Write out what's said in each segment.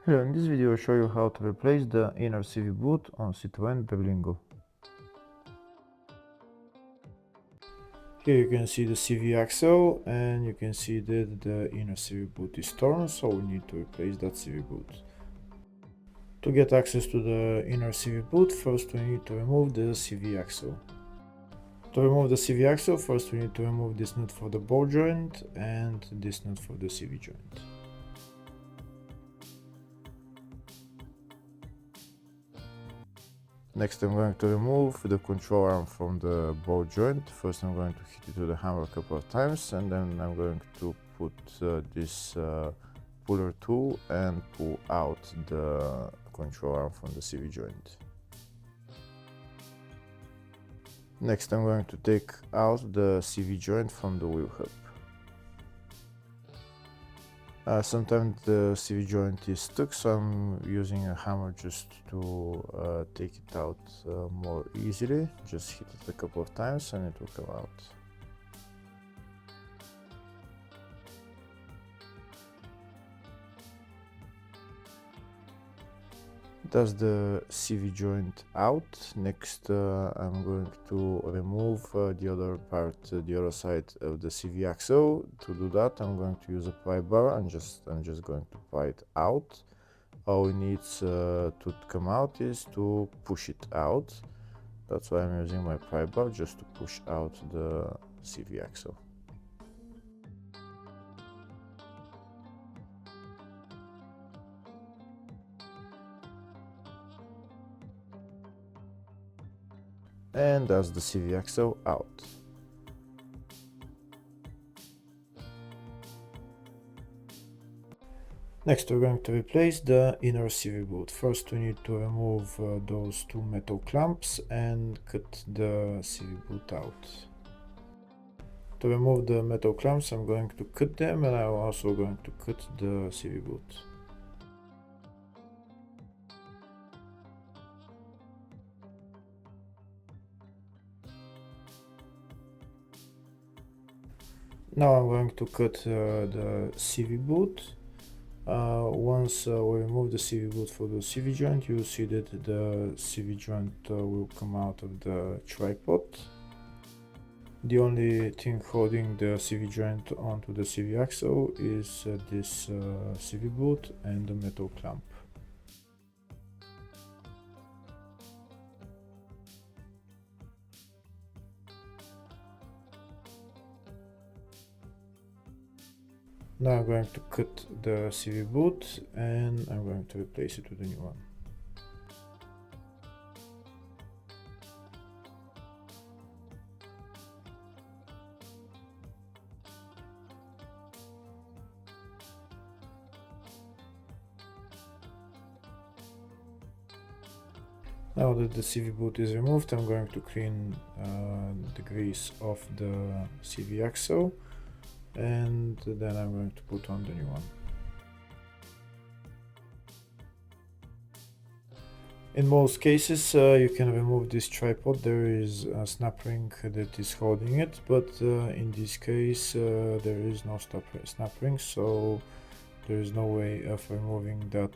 Hello, in this video I'll show you how to replace the inner CV boot on Citroen Berlingo. Here you can see the CV axle and you can see that the inner CV boot is torn, so we need to replace that CV boot. To get access to the inner CV boot, first we need to remove the CV axle. To remove the CV axle, first we need to remove this nut for the ball joint and this nut for the CV joint. Next I'm going to remove the control arm from the ball joint. First I'm going to hit it with a hammer a couple of times, and then I'm going to put this puller tool and pull out the control arm from the CV joint. Next I'm going to take out the CV joint from the wheel hub. Sometimes the CV joint is stuck, so I'm using a hammer just to take it out more easily. Just hit it a couple of times and it will come out. That's the CV joint out. Next I'm going to remove the other part, the other side of the CV axle. To do that I'm going to use a pry bar and I'm just going to pry it out. All it needs to come out is to push it out. That's why I'm using my pry bar, just to push out the CV axle. And that's the CV axle out. Next we're going to replace the inner CV boot. First we need to remove those two metal clamps and cut the CV boot out. To remove the metal clamps I'm going to cut them, and I'm also going to cut the CV boot. Now I'm going to cut the CV boot. Once we remove the CV boot for the CV joint, you'll see that the CV joint will come out of the tripod. The only thing holding the CV joint onto the CV axle is this CV boot and the metal clamp. Now I'm going to cut the CV boot and I'm going to replace it with a new one. Now that the CV boot is removed, I'm going to clean the grease off the CV axle, and then I'm going to put on the new one. In most cases you can remove this tripod. There is a snap ring that is holding it, but in this case there is no snap ring, so there is no way of removing that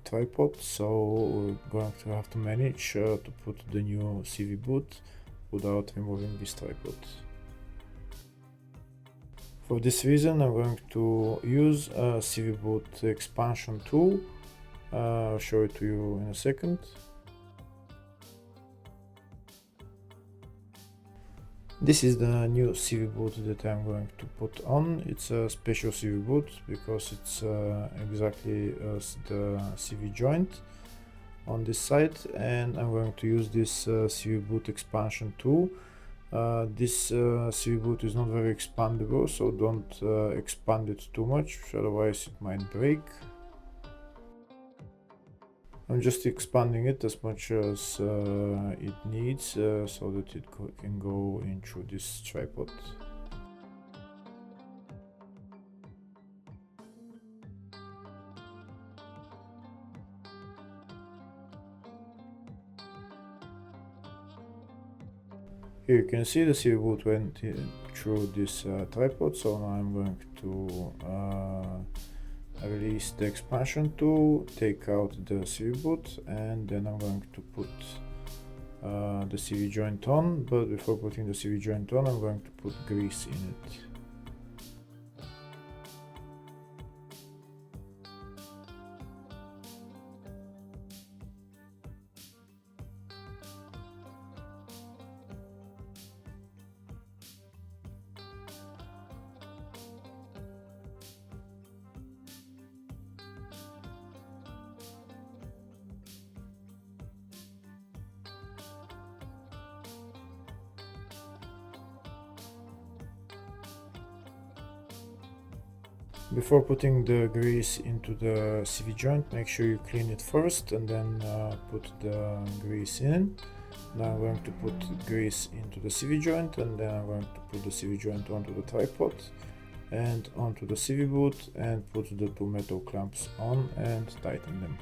tripod, so we're going to have to manage to put the new CV boot without removing this tripod. For this reason I'm going to use a CV boot expansion tool. I'll show it to you in a second. This is the new CV boot that I'm going to put on. It's a special CV boot because it's exactly as the CV joint on this side, and I'm going to use this CV boot expansion tool. This CV boot is not very expandable, so don't expand it too much, otherwise it might break. I'm just expanding it as much as it needs so that it can go in through this tripod. Here you can see the CV boot went through this tripod, so now I'm going to release the expansion tool, take out the CV boot, and then I'm going to put the CV joint on, but before putting the CV joint on, I'm going to put grease in it. Before putting the grease into the CV joint, make sure you clean it first and then put the grease in. Now I'm going to put grease into the CV joint, and then I'm going to put the CV joint onto the tripod and onto the CV boot and put the two metal clamps on and tighten them.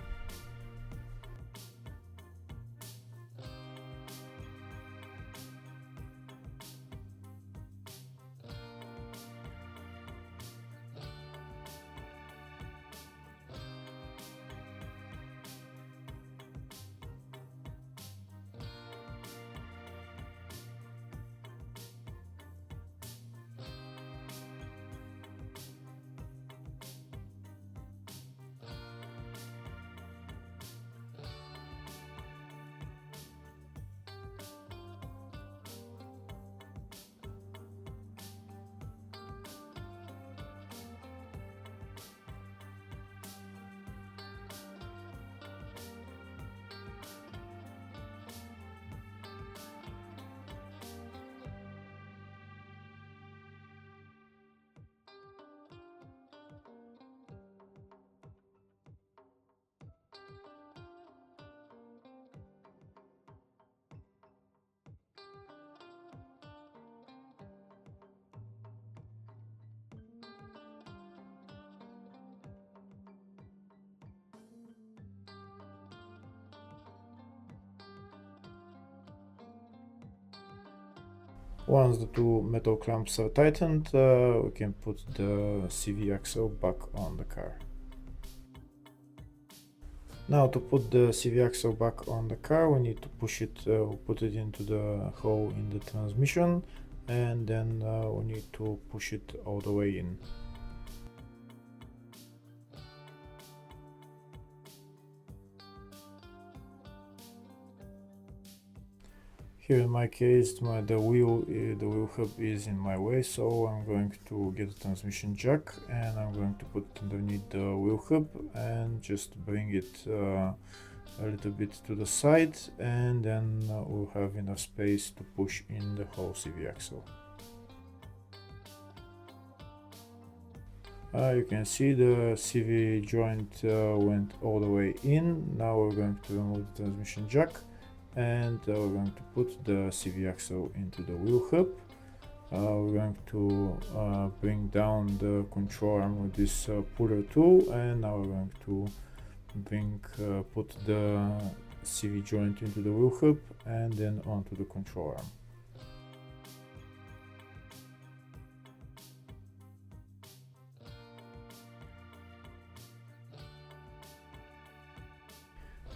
Once the two metal clamps are tightened, we can put the CV axle back on the car. Now to put the CV axle back on the car, we need to push it, put it into the hole in the transmission, and then we need to push it all the way in. Here in my case, the wheel hub is in my way, so I'm going to get a transmission jack and I'm going to put it underneath the wheel hub and just bring it a little bit to the side, and then we'll have enough space to push in the whole CV axle. You can see the CV joint went all the way in. Now we're going to remove the transmission jack, and we're going to put the CV axle into the wheel hub. We're going to bring down the control arm with this puller tool, and now we're going to put the CV joint into the wheel hub and then onto the control arm.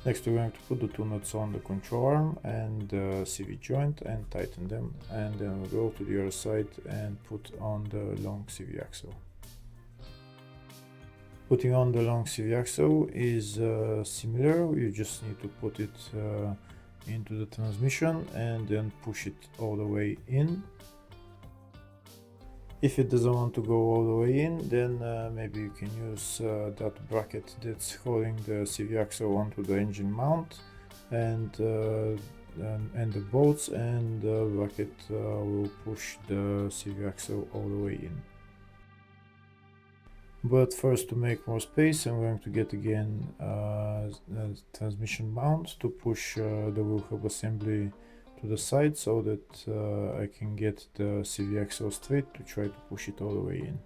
Next, we're going to put the two nuts on the control arm and the CV joint and tighten them, and then we'll go to the other side and put on the long CV axle. Putting on the long CV axle is similar. You just need to put it into the transmission and then push it all the way in. If it doesn't want to go all the way in, then maybe you can use that bracket that's holding the CV axle onto the engine mount and the bolts, and the bracket will push the CV axle all the way in. But first, to make more space, I'm going to get again a transmission mount to push the wheel hub assembly to the side so that I can get the CV axle straight to try to push it all the way in.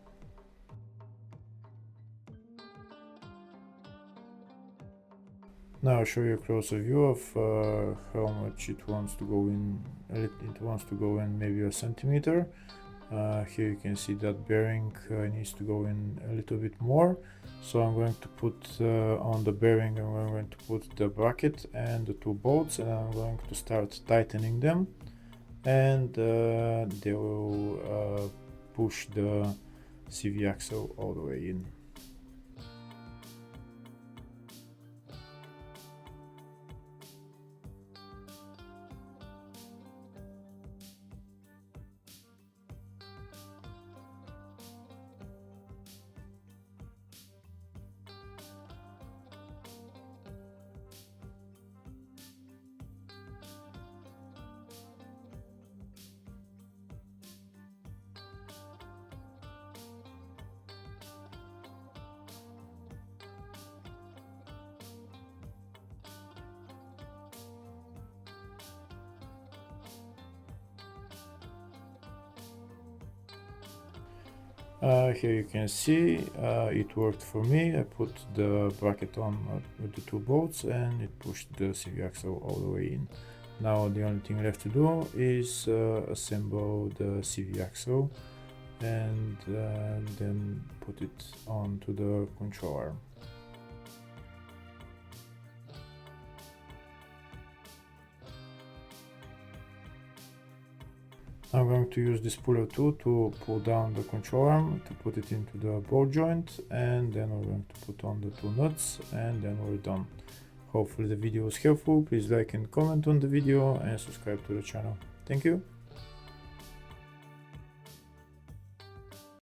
Now I'll show you a closer view of how much it wants to go in. It wants to go in maybe a centimeter. Here you can see that bearing needs to go in a little bit more, so I'm going to put on the bearing, I'm going to put the bracket and the two bolts, and I'm going to start tightening them, and they will push the CV axle all the way in. Here you can see it worked for me. I put the bracket on with the two bolts and it pushed the CV axle all the way in. Now the only thing left to do is assemble the CV axle and then put it onto the control arm. I'm going to use this puller tool to pull down the control arm, to put it into the ball joint, and then we're going to put on the two nuts, and then we're done. Hopefully the video was helpful. Please like and comment on the video and subscribe to the channel. Thank you.